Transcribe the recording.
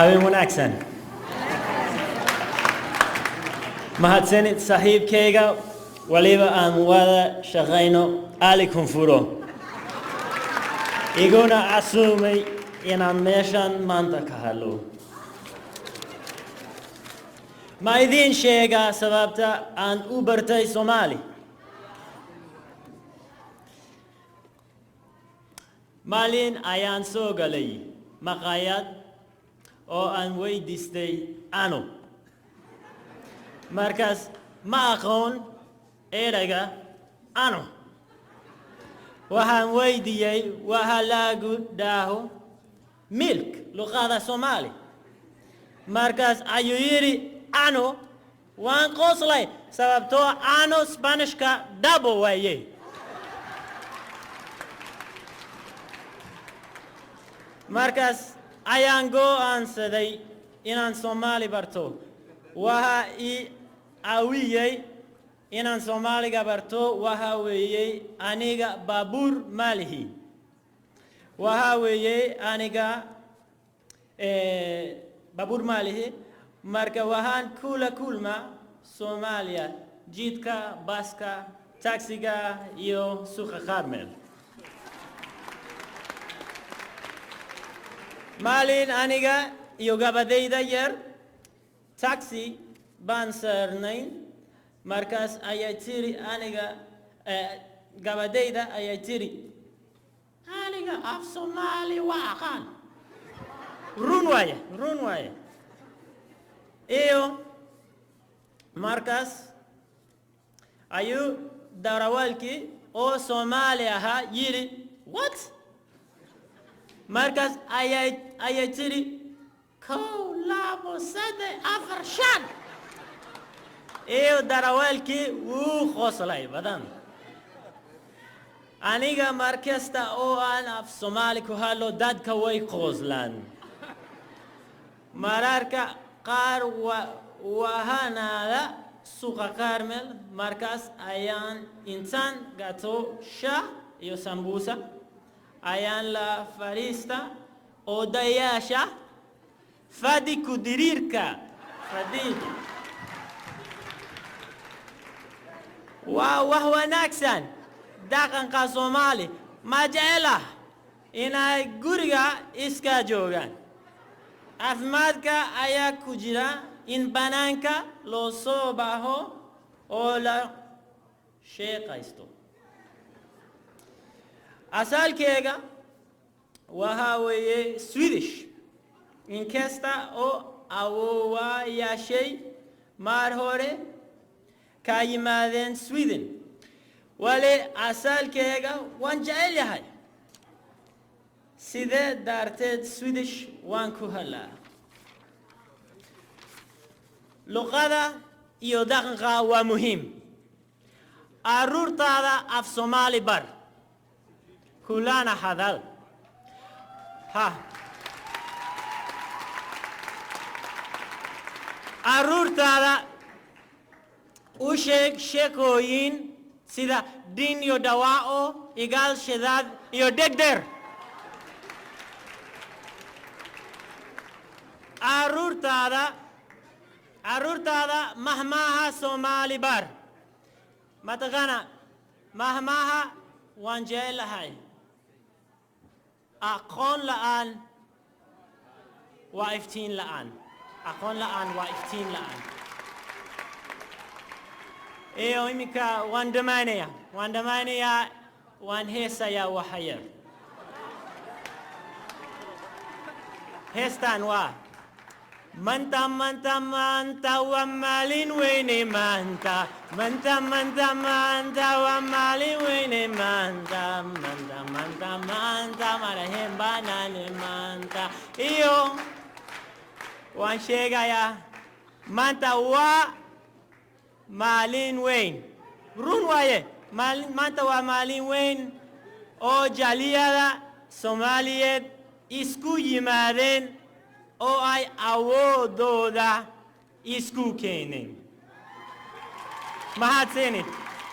حبيبون أكسن mahadsanid saaxiibkayga waliba aan wada shaqayno Ali Kunfuro iguna casuumay inaan meeshan maanta ka hadlo ma idin sheega sababta aan u bartay Soomaali maalin ayaan soo galay maqaayad oo aan weydiistay ano markaas ma aqoon erayga ano waxaan weydiiyey waxa lagu dhaho milk luqada Soomaali markaas ayuu yiri ano waan qoslay sababtoo ano Spanishka double waaye markaas ayaan go'aansaday inaan Soomaali barto waxa ii awiyay inaan Soomaaliga barto waxa weeyay aniga baabuur maalihi waxa weeyay aniga baabuur maalihi marka waxaan kula kulma Soomaaliya jidka baska taxiga iyo suuqa Carmel maalin aniga iyo gabadhayda yar taxi baan saarnay markaas ayay tiri aniga gabadhayda ayay tiri aniga af Soomaali waa aqaan run waaye iyo markaas ayuu darawalkii oo Soomaali ahaa yiri what markaas ayay tiri kow labo saddex afar shan iyo darawalkii wuu qoslay badan aniga markasta oo aan af Soomaali ku hadlo dadka way qoslaan mararka qaar wahanada suuqa Carmel markaas ayaan intaan gato shaah iyo sambusa ayaan la fariista odayaasha fadhi ku diriirka fadhiga waa wax wanaagsan dhaqanka Soomaali ma jecla inay guriga iska joogaan caafimaadka ayaa ku jira in banaanka loo soo baxo oo la sheekaysto asalkeyga waxa weeye Swedish inkasta oo awoowayaashay mar hore ka yimaadeen Sweden wali asalkeyga waan jecel yahay sidee darteed Swedish waan ku hadlaa luqada iyo dhaqanka waa muhiim carruurtaada af Soomaali bar kulana hadal carruurtaada u sheeg sheekooyin sida din iyo dawaaco igaal shidaad iyo degder carruurtaada mahmaha Soomaali bar mataqana mahmaha waan jecelahay aqoon la'aan waa iftiin la'aan iyo imika waan dhamaanayaa waan heesayaa waxyar heestaan waa manta waa maalin weyne maanta manta waa maalin weyne maanta manta marahen banane maanta iyo waan sheegayaa maanta waa maalin weyn run waaye maanta waa maalin weyn oo jaaliyada Soomaaliyeed isku yimaadeen oo ay awoodooda isku keeneen mahadsanid